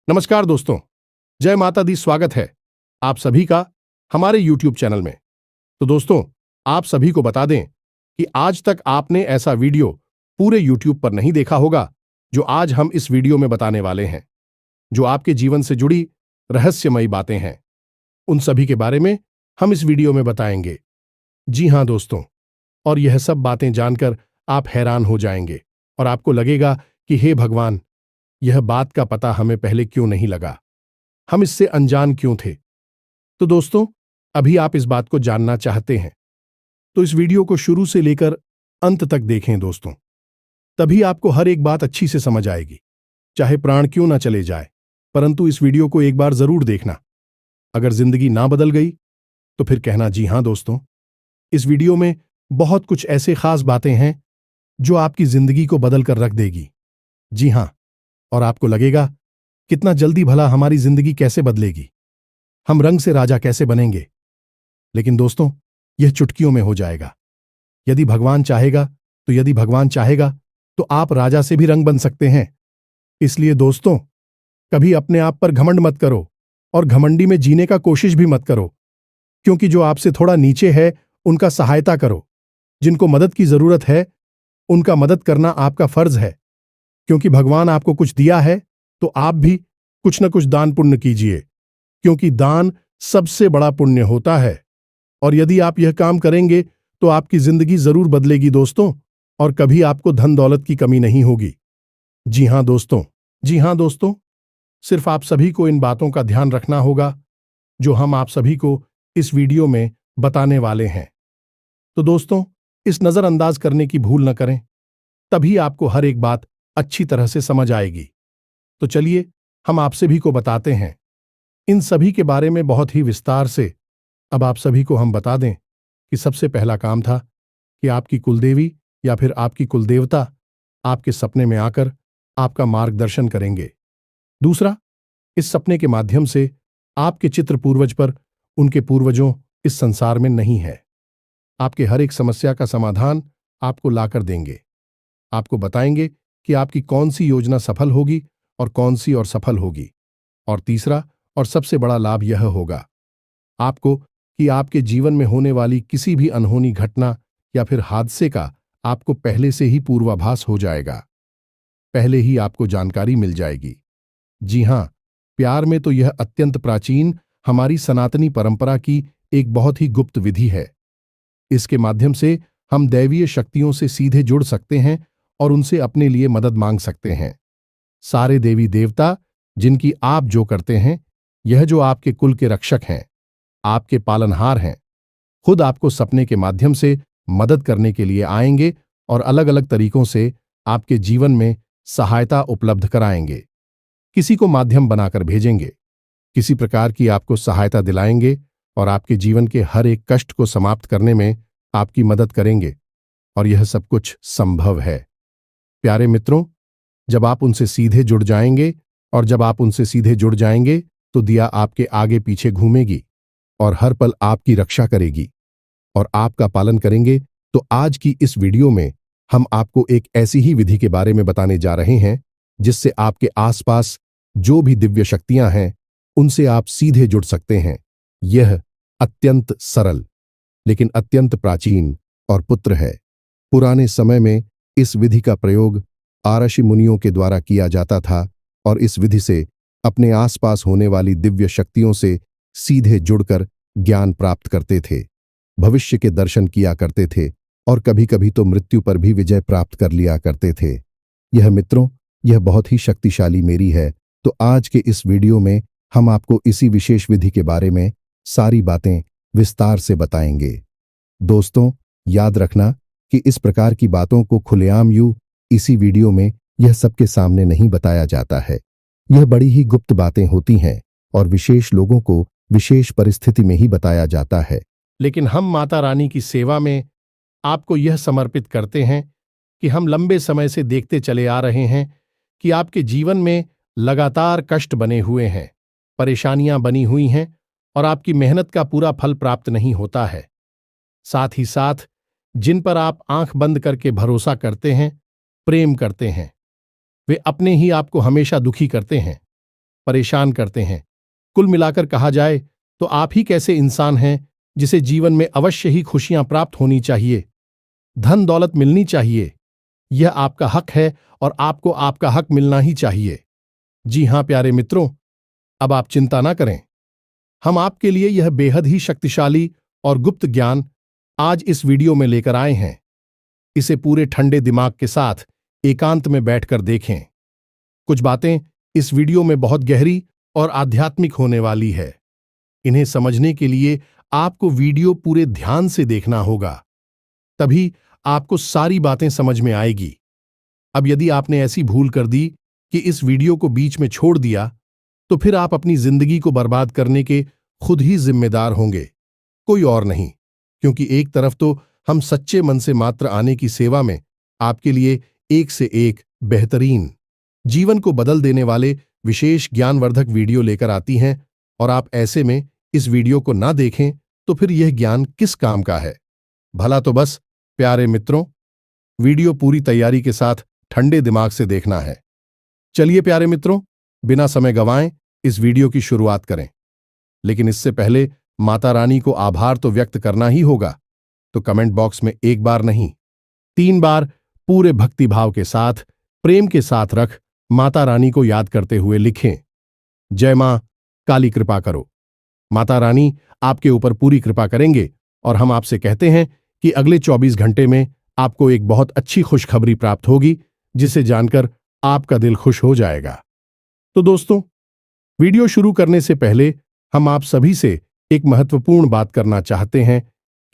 नमस्कार दोस्तों, जय माता दी। स्वागत है आप सभी का हमारे YouTube चैनल में। तो दोस्तों, आप सभी को बता दें कि आज तक आपने ऐसा वीडियो पूरे YouTube पर नहीं देखा होगा जो आज हम इस वीडियो में बताने वाले हैं, जो आपके जीवन से जुड़ी रहस्यमयी बातें हैं। उन सभी के बारे में हम इस वीडियो में बताएंगे। जी हां दोस्तों, और यह सब बातें जानकर आप हैरान हो जाएंगे और आपको लगेगा कि हे भगवान, यह बात का पता हमें पहले क्यों नहीं लगा, हम इससे अनजान क्यों थे। तो दोस्तों, अभी आप इस बात को जानना चाहते हैं तो इस वीडियो को शुरू से लेकर अंत तक देखें दोस्तों, तभी आपको हर एक बात अच्छी से समझ आएगी। चाहे प्राण क्यों ना चले जाए, परंतु इस वीडियो को एक बार जरूर देखना। अगर जिंदगी ना बदल गई तो फिर कहना जी हां दोस्तों, इस वीडियो में बहुत कुछ ऐसे खास बातें हैं जो आपकी जिंदगी को बदल कर रख देगी। जी हां, और आपको लगेगा कितना जल्दी भला हमारी जिंदगी कैसे बदलेगी, हम रंग से राजा कैसे बनेंगे। लेकिन दोस्तों, यह चुटकियों में हो जाएगा। यदि भगवान चाहेगा तो आप राजा से भी रंग बन सकते हैं। इसलिए दोस्तों, कभी अपने आप पर घमंड मत करो और घमंडी में जीने का कोशिश भी मत करो, क्योंकि जो आपसे थोड़ा नीचे है उनका सहायता करो। जिनको मदद की जरूरत है उनका मदद करना आपका फर्ज है, क्योंकि भगवान आपको कुछ दिया है तो आप भी कुछ न कुछ दान पुण्य कीजिए, क्योंकि दान सबसे बड़ा पुण्य होता है। और यदि आप यह काम करेंगे तो आपकी जिंदगी जरूर बदलेगी दोस्तों, और कभी आपको धन दौलत की कमी नहीं होगी। जी हां दोस्तों, सिर्फ आप सभी को इन बातों का ध्यान रखना होगा जो हम आप सभी को इस वीडियो में बताने वाले हैं। तो दोस्तों, इस नजरअंदाज करने की भूल न करें, तभी आपको हर एक बात अच्छी तरह से समझ आएगी। तो चलिए हम आप सभी को बताते हैं इन सभी के बारे में बहुत ही विस्तार से। अब आप सभी को हम बता दें कि सबसे पहला काम था कि आपकी कुलदेवी या फिर आपकी कुलदेवता आपके सपने में आकर आपका मार्गदर्शन करेंगे। दूसरा, इस सपने के माध्यम से आपके चित्र पूर्वज पर उनके पूर्वजों इस संसार में नहीं है। आपके हर एक समस्या का समाधान आपको लाकर देंगे। आपको बताएंगे कि आपकी कौन सी योजना सफल होगी और कौन सी और सफल होगी। और तीसरा और सबसे बड़ा लाभ यह होगा आपको कि आपके जीवन में होने वाली किसी भी अनहोनी घटना या फिर हादसे का आपको पहले से ही पूर्वाभास हो जाएगा, पहले ही आपको जानकारी मिल जाएगी। जी हां, प्यार में तो यह अत्यंत प्राचीन हमारी सनातनी परंपरा की एक बहुत ही गुप्त विधि है। इसके माध्यम से हम दैवीय शक्तियों से सीधे जुड़ सकते हैं और उनसे अपने लिए मदद मांग सकते हैं। सारे देवी देवता जिनकी आप जो करते हैं, यह जो आपके कुल के रक्षक हैं, आपके पालनहार हैं, खुद आपको सपने के माध्यम से मदद करने के लिए आएंगे और अलग अलग तरीकों से आपके जीवन में सहायता उपलब्ध कराएंगे। किसी को माध्यम बनाकर भेजेंगे, किसी प्रकार की आपको सहायता दिलाएंगे और आपके जीवन के हर एक कष्ट को समाप्त करने में आपकी मदद करेंगे। और यह सब कुछ संभव है। प्यारे मित्रों, जब आप उनसे सीधे जुड़ जाएंगे तो दिया आपके आगे पीछे घूमेगी और हर पल आपकी रक्षा करेगी और आपका पालन करेंगे। तो आज की इस वीडियो में हम आपको एक ऐसी ही विधि के बारे में बताने जा रहे हैं जिससे आपके आसपास जो भी दिव्य शक्तियां हैं उनसे आप सीधे जुड़ सकते हैं। यह अत्यंत सरल लेकिन अत्यंत प्राचीन और पुत्र है। पुराने समय में इस विधि का प्रयोग आरषि मुनियों के द्वारा किया जाता था और इस विधि से अपने आसपास होने वाली दिव्य शक्तियों से सीधे जुड़कर ज्ञान प्राप्त करते थे, भविष्य के दर्शन किया करते थे और कभी-कभी तो मृत्यु पर भी विजय प्राप्त कर लिया करते थे। यह बहुत ही शक्तिशाली मेरी है। तो आज के इस वीडियो में हम आपको इसी विशेष विधि के बारे में सारी बातें विस्तार से बताएंगे। दोस्तों, याद रखना कि इस प्रकार की बातों को खुलेआम इसी वीडियो में यह सबके सामने नहीं बताया जाता है। यह बड़ी ही गुप्त बातें होती हैं और विशेष लोगों को विशेष परिस्थिति में ही बताया जाता है। लेकिन हम माता रानी की सेवा में आपको यह समर्पित करते हैं कि हम लंबे समय से देखते चले आ रहे हैं कि आपके जीवन में लगातार कष्ट बने हुए हैं, परेशानियां बनी हुई हैं और आपकी मेहनत का पूरा फल प्राप्त नहीं होता है। साथ ही साथ जिन पर आप आंख बंद करके भरोसा करते हैं, प्रेम करते हैं, वे अपने ही आपको हमेशा दुखी करते हैं। परेशान करते हैं। कुल मिलाकर कहा जाए तो आप ही कैसे इंसान हैं जिसे जीवन में अवश्य ही खुशियां प्राप्त होनी चाहिए, धन दौलत मिलनी चाहिए। यह आपका हक है और आपको आपका हक मिलना ही चाहिए। जी हां प्यारे मित्रों, अब आप चिंता ना करें। हम आपके लिए यह बेहद ही शक्तिशाली और गुप्त ज्ञान आज इस वीडियो में लेकर आए हैं। इसे पूरे ठंडे दिमाग के साथ एकांत में बैठकर देखें। कुछ बातें इस वीडियो में बहुत गहरी और आध्यात्मिक होने वाली है। इन्हें समझने के लिए आपको वीडियो पूरे ध्यान से देखना होगा, तभी आपको सारी बातें समझ में आएगी। अब यदि आपने ऐसी भूल कर दी कि इस वीडियो को बीच में छोड़ दिया, तो फिर आप अपनी जिंदगी को बर्बाद करने के खुद ही जिम्मेदार होंगे, कोई और नहीं। क्योंकि एक तरफ तो हम सच्चे मन से मात्र आने की सेवा में आपके लिए एक से एक बेहतरीन, जीवन को बदल देने वाले विशेष ज्ञानवर्धक वीडियो लेकर आती हैं, और आप ऐसे में इस वीडियो को ना देखें तो फिर यह ज्ञान किस काम का है। भला तो बस प्यारे मित्रों, वीडियो पूरी तैयारी के साथ ठंडे दिमाग से देखना है। चलिए प्यारे मित्रों, बिना समय गंवाएं इस वीडियो की शुरुआत करें। लेकिन इससे पहले माता रानी को आभार तो व्यक्त करना ही होगा, तो कमेंट बॉक्स में एक बार नहीं 3 बार पूरे भक्तिभाव के साथ, प्रेम के साथ रख माता रानी को याद करते हुए लिखें, जय मां काली कृपा करो। माता रानी आपके ऊपर पूरी कृपा करेंगे और हम आपसे कहते हैं कि अगले 24 घंटे में आपको एक बहुत अच्छी खुशखबरी प्राप्त होगी, जिसे जानकर आपका दिल खुश हो जाएगा। तो दोस्तों, वीडियो शुरू करने से पहले हम आप सभी से एक महत्वपूर्ण बात करना चाहते हैं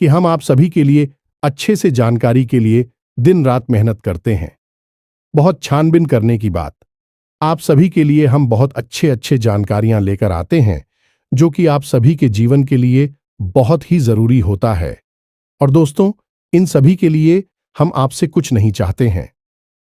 कि हम आप सभी के लिए अच्छे से जानकारी के लिए दिन रात मेहनत करते हैं। बहुत छानबीन करने की बात, आप सभी के लिए हम बहुत अच्छे जानकारियां लेकर आते हैं, जो कि आप सभी के जीवन के लिए बहुत ही जरूरी होता है। और दोस्तों, इन सभी के लिए हम आपसे कुछ नहीं चाहते हैं,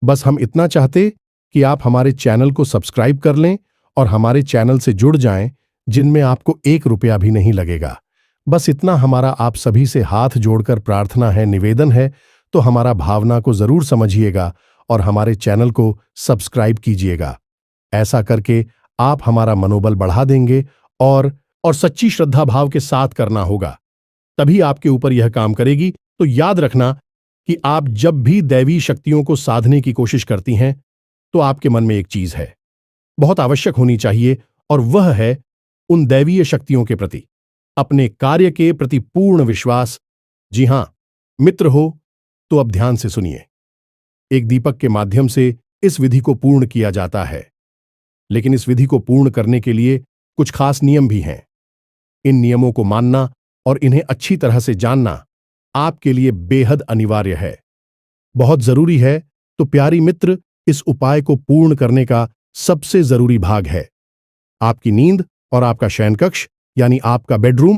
बस हम इतना चाहते कि आप हमारे चैनल को सब्सक्राइब कर लें और हमारे चैनल से जुड़ जाएं, जिनमें आपको 1 रुपया भी नहीं लगेगा। बस इतना हमारा आप सभी से हाथ जोड़कर प्रार्थना है, निवेदन है। तो हमारा भावना को जरूर समझिएगा और हमारे चैनल को सब्सक्राइब कीजिएगा। ऐसा करके आप हमारा मनोबल बढ़ा देंगे और सच्ची श्रद्धा भाव के साथ करना होगा, तभी आपके ऊपर यह काम करेगी। तो याद रखना कि आप जब भी दैवी शक्तियों को साधने की कोशिश करती हैं, तो आपके मन में एक चीज है, बहुत आवश्यक होनी चाहिए, और वह है उन दैवीय शक्तियों के प्रति अपने कार्य के प्रति पूर्ण विश्वास। जी हां मित्र हो, तो अब ध्यान से सुनिए। एक दीपक के माध्यम से इस विधि को पूर्ण किया जाता है, लेकिन इस विधि को पूर्ण करने के लिए कुछ खास नियम भी हैं। इन नियमों को मानना और इन्हें अच्छी तरह से जानना आपके लिए बेहद अनिवार्य है, बहुत जरूरी है। तो प्यारी मित्र, इस उपाय को पूर्ण करने का सबसे जरूरी भाग है आपकी नींद और आपका शयन कक्ष, यानी आपका बेडरूम।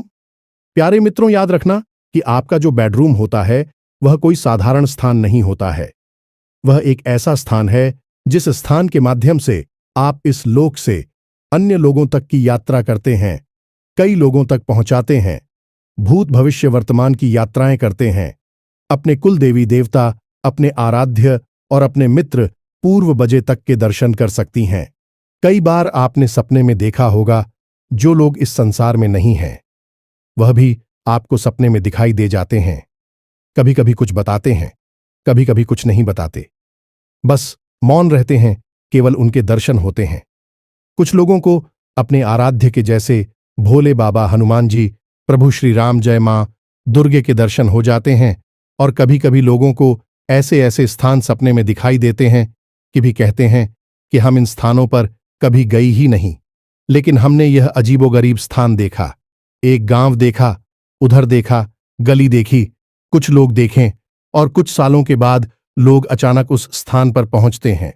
प्यारे मित्रों, याद रखना कि आपका जो बेडरूम होता है वह कोई साधारण स्थान नहीं होता है। वह एक ऐसा स्थान है जिस स्थान के माध्यम से आप इस लोक से अन्य लोगों तक की यात्रा करते हैं, कई लोगों तक पहुंचाते हैं, भूत भविष्य वर्तमान की यात्राएं करते हैं, अपने कुल देवी देवता, अपने आराध्य और अपने मित्र पूर्व बजे तक के दर्शन कर सकती हैं। कई बार आपने सपने में देखा होगा, जो लोग इस संसार में नहीं हैं वह भी आपको सपने में दिखाई दे जाते हैं। कभी कभी कुछ बताते हैं, कभी कभी कुछ नहीं बताते, बस मौन रहते हैं, केवल उनके दर्शन होते हैं। कुछ लोगों को अपने आराध्य के जैसे भोले बाबा, हनुमान जी, प्रभु श्री राम, जय मां दुर्गे के दर्शन हो जाते हैं, और कभी कभी लोगों को ऐसे ऐसे स्थान सपने में दिखाई देते हैं कि भी कहते हैं कि हम इन स्थानों पर कभी गई ही नहीं, लेकिन हमने यह अजीबोगरीब स्थान देखा, एक गांव देखा, उधर देखा, गली देखी, कुछ लोग देखें, और कुछ सालों के बाद लोग अचानक उस स्थान पर पहुंचते हैं।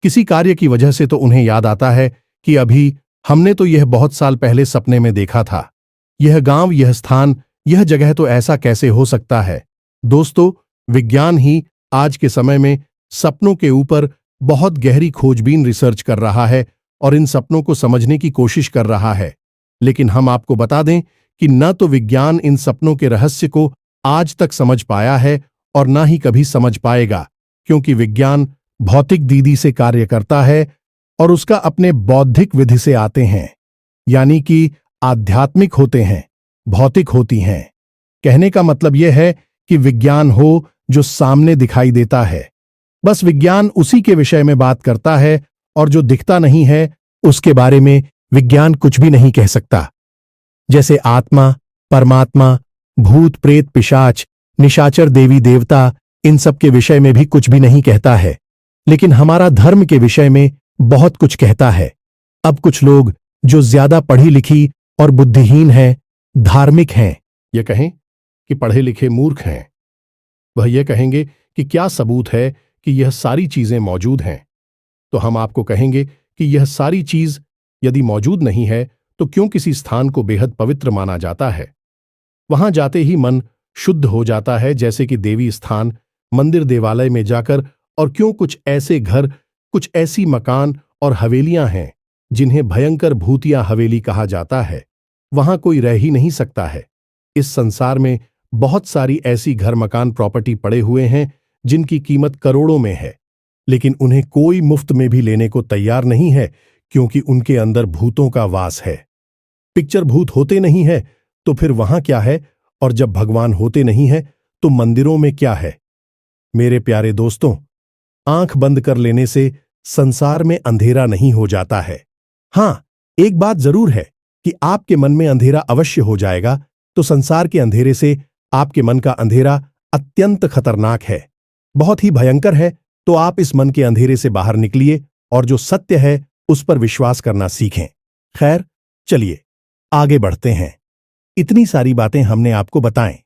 किसी कार्य की वजह से तो उन्हें याद आता है कि अभी हमने तो यह बहुत साल पहले सपने में देखा था, यह गांव, यह स्थान, यह जगह तो ऐसा कैसे हो सकता है। दोस्तों, विज्ञान ही आज के समय में सपनों के ऊपर बहुत गहरी खोजबीन रिसर्च कर रहा है और इन सपनों को समझने की कोशिश कर रहा है। लेकिन हम आपको बता दें कि न तो विज्ञान इन सपनों के रहस्य को आज तक समझ पाया है और न ही कभी समझ पाएगा, क्योंकि विज्ञान भौतिक दीदी से कार्य करता है, और उसका अपने बौद्धिक विधि से आते हैं, यानी कि आध्यात्मिक होते हैं, भौतिक होती हैं। कहने का मतलब यह है कि विज्ञान हो जो सामने दिखाई देता है, बस विज्ञान उसी के विषय में बात करता है, और जो दिखता नहीं है उसके बारे में विज्ञान कुछ भी नहीं कह सकता। जैसे आत्मा, परमात्मा, भूत प्रेत पिशाच, निशाचर देवी देवता, इन सब के विषय में भी कुछ भी नहीं कहता है, लेकिन हमारा धर्म के विषय में बहुत कुछ कहता है। अब कुछ लोग जो ज्यादा पढ़ी लिखी और बुद्धिहीन हैं, धार्मिक हैं, ये कहें कि पढ़े लिखे मूर्ख हैं, वह ये कहेंगे कि क्या सबूत है कि यह सारी चीजें मौजूद हैं। तो हम आपको कहेंगे कि यह सारी चीज यदि मौजूद नहीं है तो क्यों किसी स्थान को बेहद पवित्र माना जाता है। वहां जाते ही मन शुद्ध हो जाता है, जैसे कि देवी स्थान, मंदिर, देवालय में जाकर। और क्यों कुछ ऐसे घर, कुछ ऐसी मकान और हवेलियां हैं जिन्हें भयंकर भूतिया हवेली कहा जाता है, वहां कोई रह ही नहीं सकता है। इस संसार में बहुत सारी ऐसी घर, मकान, प्रॉपर्टी पड़े हुए हैं जिनकी कीमत करोड़ों में है, लेकिन उन्हें कोई मुफ्त में भी लेने को तैयार नहीं है, क्योंकि उनके अंदर भूतों का वास है। पिक्चर भूत होते नहीं है तो फिर वहां क्या है, और जब भगवान होते नहीं है तो मंदिरों में क्या है। मेरे प्यारे दोस्तों, आंख बंद कर लेने से संसार में अंधेरा नहीं हो जाता है। हां, एक बात जरूर है कि आपके मन में अंधेरा अवश्य हो जाएगा, तो संसार के अंधेरे से आपके मन का अंधेरा अत्यंत खतरनाक है, बहुत ही भयंकर है। तो आप इस मन के अंधेरे से बाहर निकलिए और जो सत्य है उस पर विश्वास करना सीखें। खैर, चलिए आगे बढ़ते हैं। इतनी सारी बातें हमने आपको बताएं,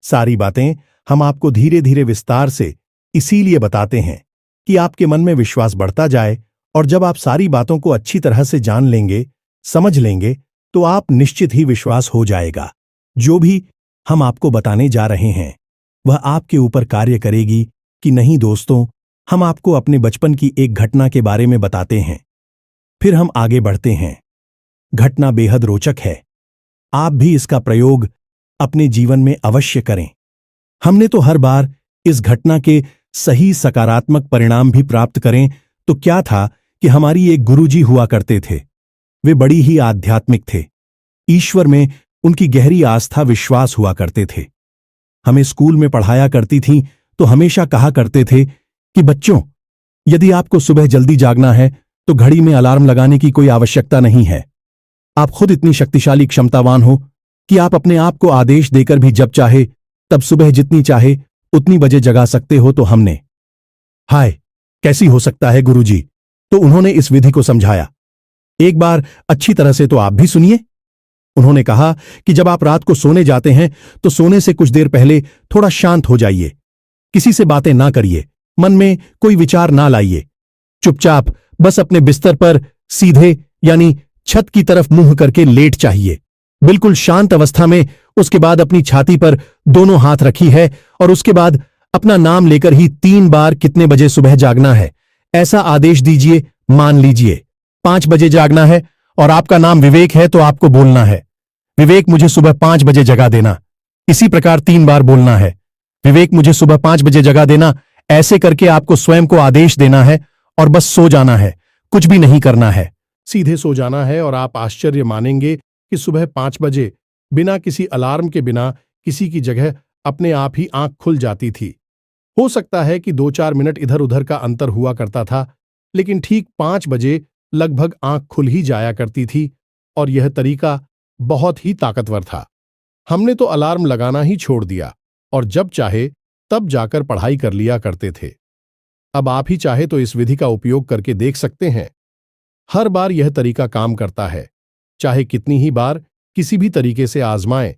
सारी बातें हम आपको धीरे धीरे विस्तार से इसीलिए बताते हैं कि आपके मन में विश्वास बढ़ता जाए, और जब आप सारी बातों को अच्छी तरह से जान लेंगे, समझ लेंगे, तो आप निश्चित ही विश्वास हो जाएगा। जो भी हम आपको बताने जा रहे हैं वह आपके ऊपर कार्य करेगी कि नहीं। दोस्तों, हम आपको अपने बचपन की एक घटना के बारे में बताते हैं, फिर हम आगे बढ़ते हैं। घटना बेहद रोचक है, आप भी इसका प्रयोग अपने जीवन में अवश्य करें। हमने तो हर बार इस घटना के सही सकारात्मक परिणाम भी प्राप्त करें। तो क्या था कि हमारी एक गुरुजी हुआ करते थे, वे बड़ी ही आध्यात्मिक थे, ईश्वर में उनकी गहरी आस्था विश्वास हुआ करते थे। हमें स्कूल में पढ़ाया करती थीं तो हमेशा कहा करते थे कि बच्चों, यदि आपको सुबह जल्दी जागना है तो घड़ी में अलार्म लगाने की कोई आवश्यकता नहीं है। आप खुद इतनी शक्तिशाली क्षमतावान हो कि आप अपने आप को आदेश देकर भी जब चाहे तब सुबह जितनी चाहे उतनी बजे जगा सकते हो। तो हमने, हाय, कैसी हो सकता है गुरुजी? तो उन्होंने इस विधि को समझाया। एक बार अच्छी तरह से तो आप भी सुनिए। उन्होंने कहा कि जब आप रात को सोने जाते हैं तो सोने से कुछ देर पहले थोड़ा शांत हो जाइए, किसी से बातें ना करिए, मन में कोई विचार ना लाइए, चुपचाप बस अपने बिस्तर पर सीधे यानी छत की तरफ मुंह करके लेट चाहिए, बिल्कुल शांत अवस्था में। उसके बाद अपनी छाती पर दोनों हाथ रखी है और उसके बाद अपना नाम लेकर ही 3 बार कितने बजे सुबह जागना है ऐसा आदेश दीजिए। मान लीजिए 5 बजे जागना है और आपका नाम विवेक है तो आपको बोलना है, विवेक मुझे सुबह 5 बजे जगा देना। इसी प्रकार 3 बार बोलना है, विवेक मुझे सुबह 5 बजे जगा देना। ऐसे करके आपको स्वयं को आदेश देना है और बस सो जाना है, कुछ भी नहीं करना है, सीधे सो जाना है। और आप आश्चर्य मानेंगे कि सुबह 5 बजे बिना किसी अलार्म के, बिना किसी की जगह अपने आप ही आंख खुल जाती थी। हो सकता है कि 2-4 मिनट इधर उधर का अंतर हुआ करता था, लेकिन ठीक 5 बजे लगभग आंख खुल ही जाया करती थी। और यह तरीका बहुत ही ताकतवर था। हमने तो अलार्म लगाना ही छोड़ दिया और जब चाहे तब जाकर पढ़ाई कर लिया करते थे। अब आप ही चाहे तो इस विधि का उपयोग करके देख सकते हैं। हर बार यह तरीका काम करता है, चाहे कितनी ही बार किसी भी तरीके से आजमाएं।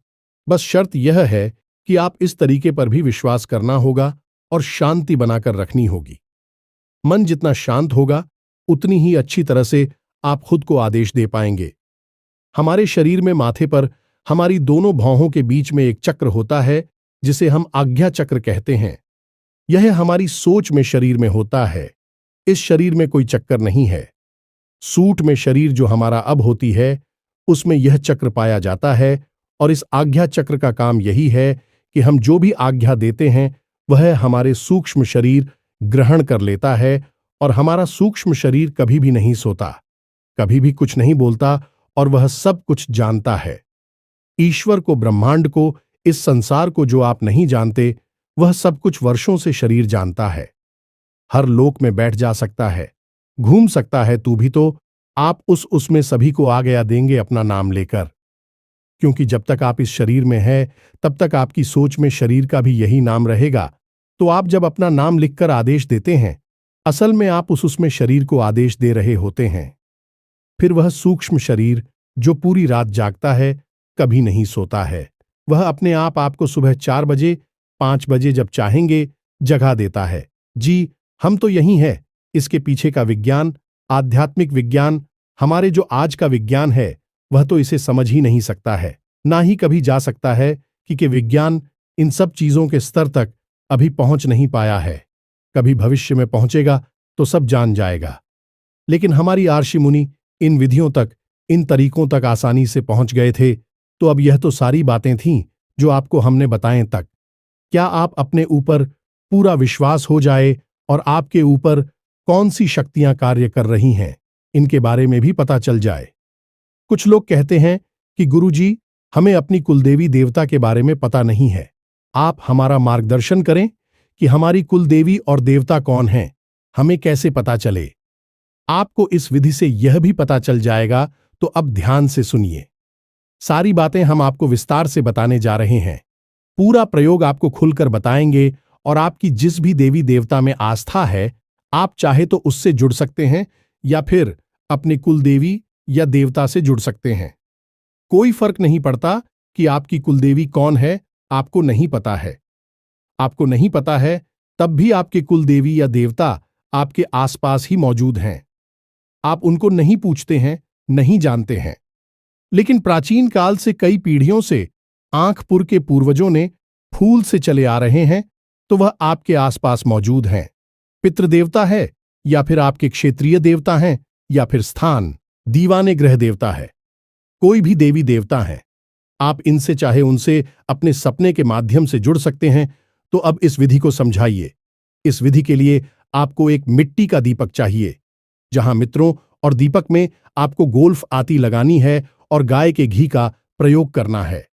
बस शर्त यह है कि आप इस तरीके पर भी विश्वास करना होगा और शांति बनाकर रखनी होगी। मन जितना शांत होगा उतनी ही अच्छी तरह से आप खुद को आदेश दे पाएंगे। हमारे शरीर में माथे पर हमारी दोनों भौहों के बीच में एक चक्र होता है जिसे हम आज्ञा चक्र कहते हैं। यह हमारी सोच में शरीर में होता है। इस शरीर में कोई चक्कर नहीं है। सूट में शरीर जो हमारा अब होती है उसमें यह चक्र पाया जाता है। और इस आज्ञा चक्र का काम यही है कि हम जो भी आज्ञा देते हैं वह हमारे सूक्ष्म शरीर ग्रहण कर लेता है और हमारा सूक्ष्म शरीर कभी भी नहीं सोता, कभी भी कुछ नहीं बोलता, और वह सब कुछ जानता है। ईश्वर को, ब्रह्मांड को, इस संसार को जो आप नहीं जानते, वह सब कुछ वर्षों से शरीर जानता है। हर लोक में बैठ जा सकता है, घूम सकता है तू भी तो, आप उसमें सभी को आ गया देंगे अपना नाम लेकर। क्योंकि जब तक आप इस शरीर में है, तब तक आपकी सोच में शरीर का भी यही नाम रहेगा। तो आप जब अपना नाम लिखकर आदेश देते हैं, असल में आप उसमें शरीर को आदेश दे रहे होते हैं। फिर वह सूक्ष्म शरीर जो पूरी रात जागता है, कभी नहीं सोता है, वह अपने आप आपको सुबह 4 बजे, 5 बजे जब चाहेंगे जगा देता है। जी, हम तो यही है। इसके पीछे का विज्ञान, आध्यात्मिक विज्ञान, हमारे जो आज का विज्ञान है, वह तो इसे समझ ही नहीं सकता है, ना ही कभी जा सकता है, कि विज्ञान इन सब चीजों के स्तर तक अभी पहुंच नहीं पाया है। कभी भविष्य में पहुंचेगा तो सब जान जाएगा। लेकिन हमारी आर्षि मुनि इन विधियों तक, इन तरीकों तक आसानी से पहुंच गए थे, तो अब यह तो सारी बातें थीं जो आपको हमने बताएं तक। क्या आप अपने ऊपर पूरा विश्वास हो जाए और आपके ऊपर कौन सी शक्तियां कार्य कर रही हैं, इनके बारे में भी पता चल जाए। कुछ लोग कहते हैं कि गुरुजी, हमें अपनी कुलदेवी देवता के बारे में पता नहीं है, आप हमारा मार्गदर्शन करें कि हमारी कुलदेवी और देवता कौन हैं, हमें कैसे पता चले। आपको इस विधि से यह भी पता चल जाएगा, तो अब ध्यान से सुनिए। सारी बातें हम आपको विस्तार से बताने जा रहे हैं। पूरा प्रयोग आपको खुलकर बताएंगे, और आपकी जिस भी देवी देवता में आस्था है, आप चाहे तो उससे जुड़ सकते हैं, या फिर अपनी कुलदेवी या देवता से जुड़ सकते हैं। कोई फर्क नहीं पड़ता कि आपकी कुलदेवी कौन है, आपको नहीं पता है। आपको नहीं पता है, तब भी आपके कुलदेवी या देवता आपके आसपास ही मौजूद हैं। आप उनको नहीं पूछते हैं, नहीं जानते हैं। लेकिन प्राचीन काल से कई पीढ़ियों से आंखपुर के पूर्वजों ने फूल से चले आ रहे हैं, तो वह आपके आसपास मौजूद हैं। पितृदेवता है, या फिर आपके क्षेत्रीय देवता हैं, या फिर स्थान दीवाने ग्रह देवता है, कोई भी देवी देवता है, आप इनसे चाहे उनसे अपने सपने के माध्यम से जुड़ सकते हैं। तो अब इस विधि को समझाइए। इस विधि के लिए आपको एक मिट्टी का दीपक चाहिए, जहां मित्रों, और दीपक में आपको गोल्फ आती लगानी है और गाय के घी का प्रयोग करना है।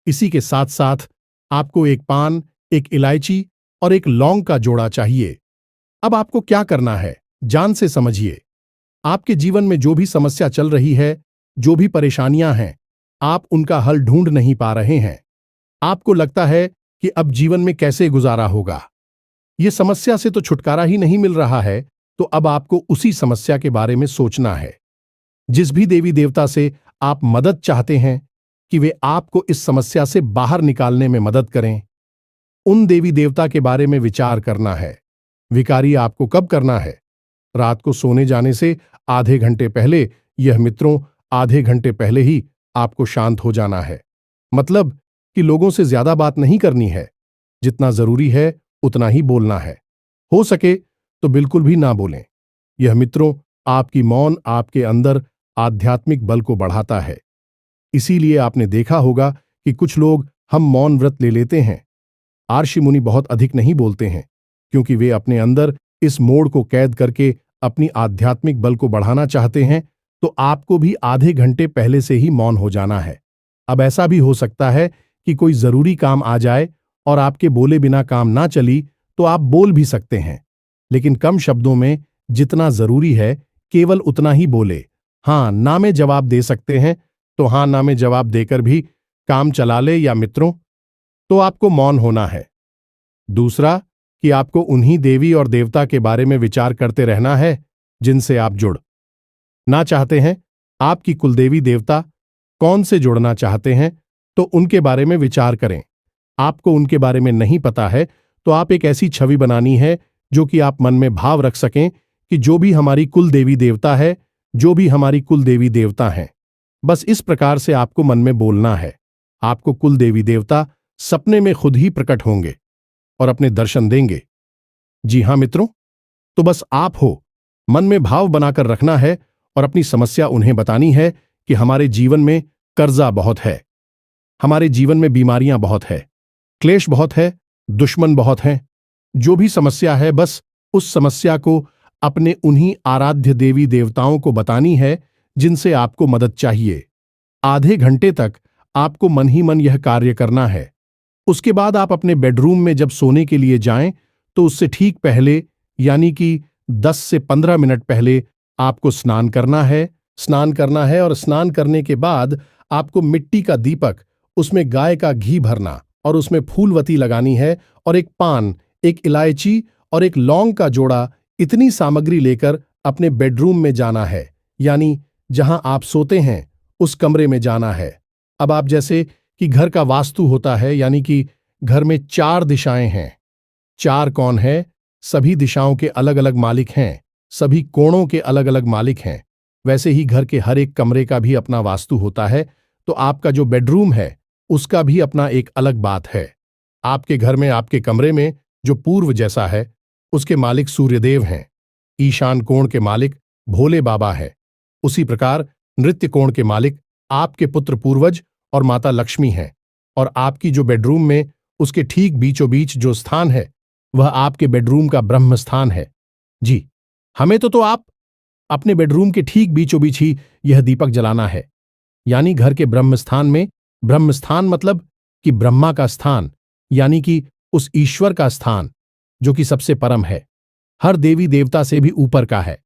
इसी के साथ साथ आपको एक पान, एक इलायची और एक लौंग का जोड़ा चाहिए। अब आपको क्या करना है, जान से समझिए। आपके जीवन में जो भी समस्या चल रही है, जो भी परेशानियां हैं, आप उनका हल ढूंढ नहीं पा रहे हैं। आपको लगता है कि अब जीवन में कैसे गुजारा होगा, ये समस्या से तो छुटकारा ही नहीं मिल रहा है। तो अब आपको उसी समस्या के बारे में सोचना है। जिस भी देवी देवता से आप मदद चाहते हैं कि वे आपको इस समस्या से बाहर निकालने में मदद करें, उन देवी देवता के बारे में विचार करना है। विकारी आपको कब करना है? रात को सोने जाने से आधे घंटे पहले, यह मित्रों आधे घंटे पहले ही आपको शांत हो जाना है। मतलब कि लोगों से ज्यादा बात नहीं करनी है, जितना जरूरी है उतना ही बोलना है। हो सके तो बिल्कुल भी ना बोलें। यह मित्रों आपकी मौन आपके अंदर आध्यात्मिक बल को बढ़ाता है। इसीलिए आपने देखा होगा कि कुछ लोग हम मौन व्रत ले लेते हैं। आर्षि मुनि बहुत अधिक नहीं बोलते हैं, क्योंकि वे अपने अंदर इस मोड़ को कैद करके अपनी आध्यात्मिक बल को बढ़ाना चाहते हैं। तो आपको भी आधे घंटे पहले से ही मौन हो जाना है। अब ऐसा भी हो सकता है कि कोई जरूरी काम आ जाए और आपके बोले बिना काम ना चली, तो आप बोल भी सकते हैं, लेकिन कम शब्दों में, जितना जरूरी है केवल उतना ही बोले। हाँ ना में जवाब दे सकते हैं, तो हाँ ना में जवाब देकर भी काम चला ले। या मित्रों, तो आपको मौन होना है। दूसरा कि आपको उन्हीं देवी और देवता के बारे में विचार करते रहना है जिनसे आप जुड़ ना चाहते हैं। आपकी कुलदेवी देवता कौन से जुड़ना चाहते हैं, तो उनके बारे में विचार करें। आपको उनके बारे में नहीं पता है, तो आप एक ऐसी छवि बनानी है जो कि आप मन में भाव रख सकें कि जो भी हमारी कुल देवी देवता है, जो भी हमारी कुल देवी देवता हैं, बस इस प्रकार से आपको मन में बोलना है। आपको कुल देवी देवता सपने में खुद ही प्रकट होंगे और अपने दर्शन देंगे। जी हां मित्रों, तो बस आप हो, मन में भाव बनाकर रखना है और अपनी समस्या उन्हें बतानी है कि हमारे जीवन में कर्जा बहुत है, हमारे जीवन में बीमारियां बहुत है, क्लेश बहुत है, दुश्मन बहुत हैं। जो भी समस्या है, बस उस समस्या को अपने उन्हीं आराध्य देवी देवताओं को बतानी है जिनसे आपको मदद चाहिए। आधे घंटे तक आपको मन ही मन यह कार्य करना है। उसके बाद आप अपने बेडरूम में जब सोने के लिए जाएं तो उससे ठीक पहले यानी कि 10 से 15 मिनट पहले आपको स्नान करना है और स्नान करने के बाद आपको मिट्टी का दीपक, उसमें गाय का घी भरना और उसमें फूलवती लगानी है और एक पान, एक इलायची और एक लौंग का जोड़ा, इतनी सामग्री लेकर अपने बेडरूम में जाना है, यानी जहां आप सोते हैं उस कमरे में जाना है। अब आप जैसे कि घर का वास्तु होता है, यानी कि घर में 4 दिशाएं हैं। 4 कौन है? सभी दिशाओं के अलग अलग मालिक हैं, सभी कोणों के अलग अलग मालिक हैं। वैसे ही घर के हर एक कमरे का भी अपना वास्तु होता है, तो आपका जो बेडरूम है उसका भी अपना एक अलग बात है। आपके घर में, आपके कमरे में जो पूर्व जैसा है उसके मालिक सूर्यदेव हैं। ईशान कोण के मालिक भोले बाबा है। उसी प्रकार नृत्य कोण के मालिक आपके पुत्र पूर्वज और माता लक्ष्मी हैं। और आपकी जो बेडरूम में उसके ठीक बीचों बीच जो स्थान है वह आपके बेडरूम का ब्रह्म स्थान है। जी, हमें तो आप अपने बेडरूम के ठीक बीचों बीच ही यह दीपक जलाना है, यानी घर के ब्रह्म स्थान में। ब्रह्म स्थान मतलब कि ब्रह्मा का स्थान, यानी कि उस ईश्वर का स्थान जो कि सबसे परम है, हर देवी देवता से भी ऊपर का है,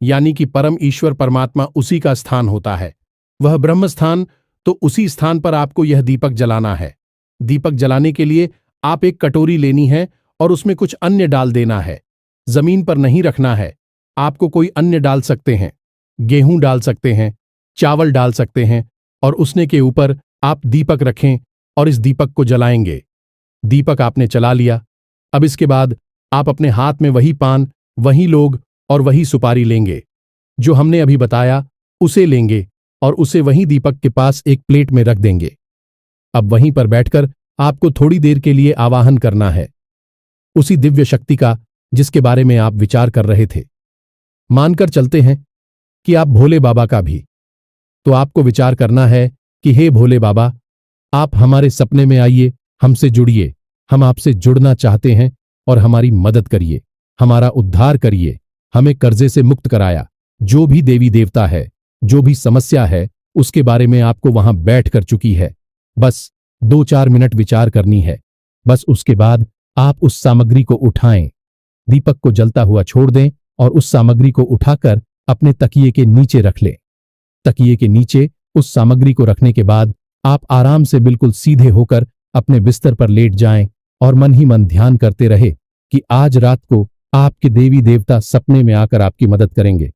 यानी कि परम ईश्वर परमात्मा उसी का स्थान होता है, वह ब्रह्म स्थान। तो उसी स्थान पर आपको यह दीपक जलाना है। दीपक जलाने के लिए आप एक कटोरी लेनी है और उसमें कुछ अन्य डाल देना है। जमीन पर नहीं रखना है, आपको कोई अन्य डाल सकते हैं, गेहूं डाल सकते हैं, चावल डाल सकते हैं, और उसने के ऊपर आप दीपक रखें और इस दीपक को जलाएंगे। दीपक आपने चला लिया। अब इसके बाद आप अपने हाथ में वही पान, वही लोग और वही सुपारी लेंगे जो हमने अभी बताया, उसे लेंगे और उसे वहीं दीपक के पास एक प्लेट में रख देंगे। अब वहीं पर बैठकर आपको थोड़ी देर के लिए आवाहन करना है उसी दिव्य शक्ति का जिसके बारे में आप विचार कर रहे थे। मानकर चलते हैं कि आप भोले बाबा का भी, तो आपको विचार करना है कि हे भोले बाबा, आप हमारे सपने में आइए, हमसे जुड़िए, हम आपसे जुड़ना चाहते हैं और हमारी मदद करिए, हमारा उद्धार करिए, हमें कर्जे से मुक्त कराया। जो भी देवी देवता है, जो भी समस्या है, उसके बारे में आपको वहां बैठ कर चुकी है। बस 2-4 मिनट विचार करनी है। बस उसके बाद आप उस सामग्री को उठाएं, दीपक को जलता हुआ छोड़ दें और उस सामग्री को उठाकर अपने तकिए के नीचे रख लें। तकिए के नीचे उस सामग्री को रखने के बाद आप आराम से बिल्कुल सीधे होकर अपने बिस्तर पर लेट जाएं और मन ही मन ध्यान करते रहे कि आज रात को आपके देवी देवता सपने में आकर आपकी मदद करेंगे,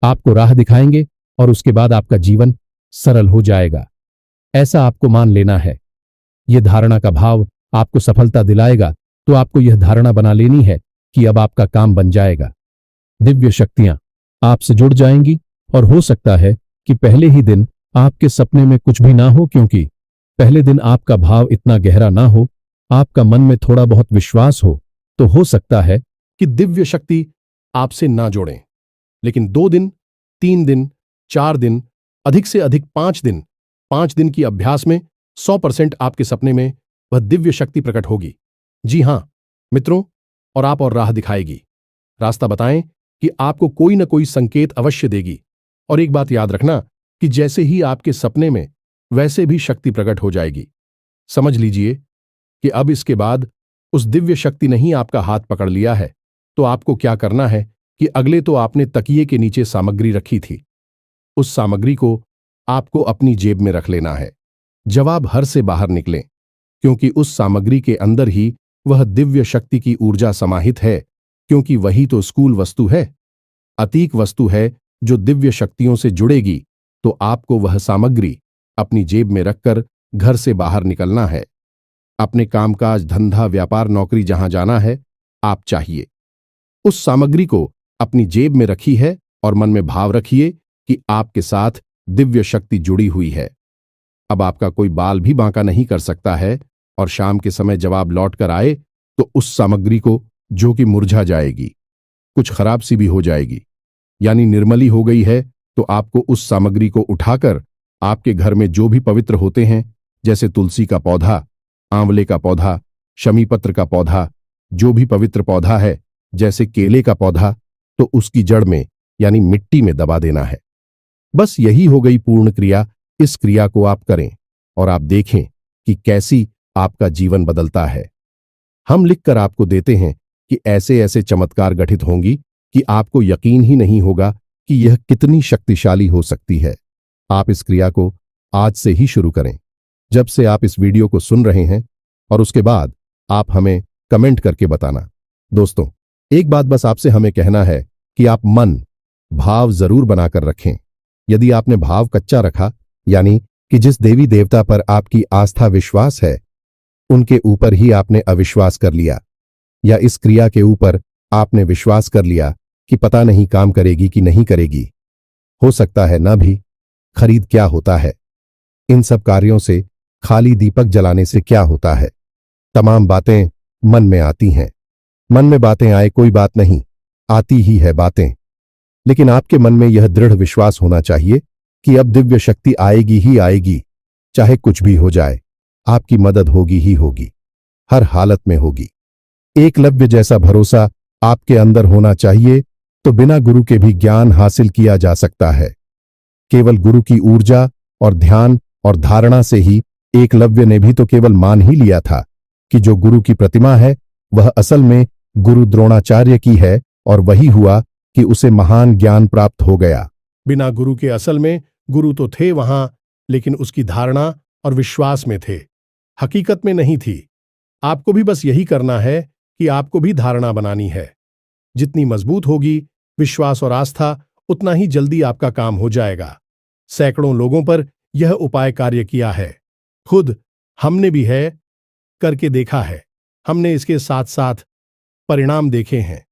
आपको राह दिखाएंगे और उसके बाद आपका जीवन सरल हो जाएगा। ऐसा आपको मान लेना है। यह धारणा का भाव आपको सफलता दिलाएगा, तो आपको यह धारणा बना लेनी है कि अब आपका काम बन जाएगा। दिव्य शक्तियां आपसे जुड़ जाएंगी और हो सकता है कि पहले ही दिन आपके सपने में कुछ भी ना हो, क्योंकि पहले दिन आपका भाव इतना गहरा ना हो, आपका मन में थोड़ा बहुत विश्वास हो सकता है कि दिव्य शक्ति आपसे ना जोड़ें। लेकिन 2 दिन, 3 दिन, 4 दिन, अधिक से अधिक 5 दिन, 5 दिन की अभ्यास में 100% आपके सपने में वह दिव्य शक्ति प्रकट होगी। जी हां मित्रों, और राह दिखाएगी, रास्ता बताएं कि आपको कोई न कोई संकेत अवश्य देगी। और एक बात याद रखना कि जैसे ही आपके सपने में, वैसे भी शक्ति प्रकट हो जाएगी। समझ लीजिए कि अब इसके बाद उस दिव्य शक्ति ने ही आपका हाथ पकड़ लिया है, तो आपको क्या करना है कि अगले तो आपने तकिए के नीचे सामग्री रखी थी, उस सामग्री को आपको अपनी जेब में रख लेना है जब आप घर से बाहर निकलें, क्योंकि उस सामग्री के अंदर ही वह दिव्य शक्ति की ऊर्जा समाहित है, क्योंकि वही तो स्कूल वस्तु है, अतीक वस्तु है जो दिव्य शक्तियों से जुड़ेगी। तो आपको वह सामग्री अपनी जेब में रखकर घर से बाहर निकलना है। अपने कामकाज, धंधा, व्यापार, नौकरी जहां जाना है, आप चाहिए उस सामग्री को अपनी जेब में रखी है और मन में भाव रखिए कि आपके साथ दिव्य शक्ति जुड़ी हुई है। अब आपका कोई बाल भी बांका नहीं कर सकता है, और शाम के समय जब आप लौट कर आए तो उस सामग्री को, जो कि मुरझा जाएगी, कुछ खराब सी भी हो जाएगी, यानी निर्मली हो गई है, तो आपको उस सामग्री को उठाकर आपके घर में जो भी पवित्र होते हैं, जैसे तुलसी का पौधा, आंवले का पौधा, शमी पत्र का पौधा, जो भी पवित्र पौधा है, जैसे केले का पौधा, तो उसकी जड़ में यानी मिट्टी में दबा देना है। बस यही हो गई पूर्ण क्रिया। इस क्रिया को आप करें और आप देखें कि कैसी आपका जीवन बदलता है। हम लिखकर आपको देते हैं कि ऐसे ऐसे चमत्कार घटित होंगी कि आपको यकीन ही नहीं होगा कि यह कितनी शक्तिशाली हो सकती है। आप इस क्रिया को आज से ही शुरू करें, जब से आप इस वीडियो को सुन रहे हैं, और उसके बाद आप हमें कमेंट करके बताना। दोस्तों, एक बात बस आपसे हमें कहना है कि आप मन भाव जरूर बनाकर रखें। यदि आपने भाव कच्चा रखा, यानी कि जिस देवी देवता पर आपकी आस्था विश्वास है उनके ऊपर ही आपने अविश्वास कर लिया, या इस क्रिया के ऊपर आपने विश्वास कर लिया कि पता नहीं काम करेगी कि नहीं करेगी, हो सकता है ना भी, खरीद क्या होता है। इन सब कार्यों से, खाली दीपक जलाने से क्या होता है। तमाम बातें मन में आती हैं। मन में बातें आए कोई बात नहीं, आती ही है बातें। लेकिन आपके मन में यह दृढ़ विश्वास होना चाहिए कि अब दिव्य शक्ति आएगी ही आएगी, चाहे कुछ भी हो जाए, आपकी मदद होगी ही होगी, हर हालत में होगी। एकलव्य जैसा भरोसा आपके अंदर होना चाहिए, तो बिना गुरु के भी ज्ञान हासिल किया जा सकता है। केवल गुरु की ऊर्जा और ध्यान और धारणा से ही एकलव्य ने भी तो केवल मान ही लिया था कि जो गुरु की प्रतिमा है वह असल में गुरु द्रोणाचार्य की है, और वही हुआ कि उसे महान ज्ञान प्राप्त हो गया। बिना गुरु के असल में गुरु तो थे वहां, लेकिन उसकी धारणा और विश्वास में थे, हकीकत में नहीं थी। आपको भी बस यही करना है कि आपको भी धारणा बनानी है। जितनी मजबूत होगी विश्वास और आस्था, उतना ही जल्दी आपका काम हो जाएगा। सैकड़ों लोगों पर यह उपाय कार्य किया है, खुद हमने भी है करके देखा है। हमने इसके साथ साथ परिणाम देखे हैं,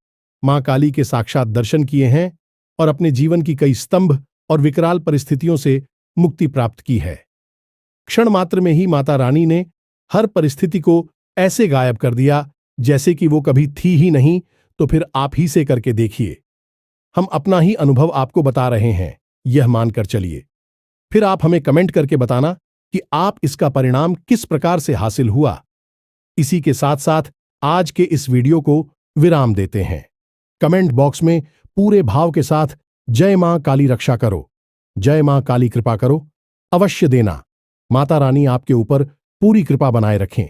मां काली के साक्षात दर्शन किए हैं और अपने जीवन की कई स्तंभ और विकराल परिस्थितियों से मुक्ति प्राप्त की है। क्षण मात्र में ही माता रानी ने हर परिस्थिति को ऐसे गायब कर दिया जैसे कि वो कभी थी ही नहीं। तो फिर आप ही से करके देखिए। हम अपना ही अनुभव आपको बता रहे हैं, यह मानकर चलिए। फिर आप हमें कमेंट करके बताना कि आप इसका परिणाम किस प्रकार से हासिल हुआ। इसी के साथ साथ आज के इस वीडियो को विराम देते हैं। कमेंट बॉक्स में पूरे भाव के साथ जय मां काली रक्षा करो, जय मां काली कृपा करो अवश्य देना। माता रानी आपके ऊपर पूरी कृपा बनाए रखें,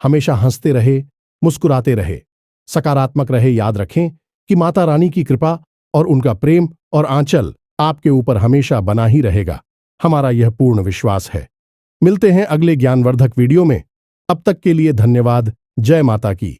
हमेशा हंसते रहे, मुस्कुराते रहे, सकारात्मक रहे। याद रखें कि माता रानी की कृपा और उनका प्रेम और आंचल आपके ऊपर हमेशा बना ही रहेगा, हमारा यह पूर्ण विश्वास है। मिलते हैं अगले ज्ञानवर्धक वीडियो में। अब तक के लिए धन्यवाद। जय माता की।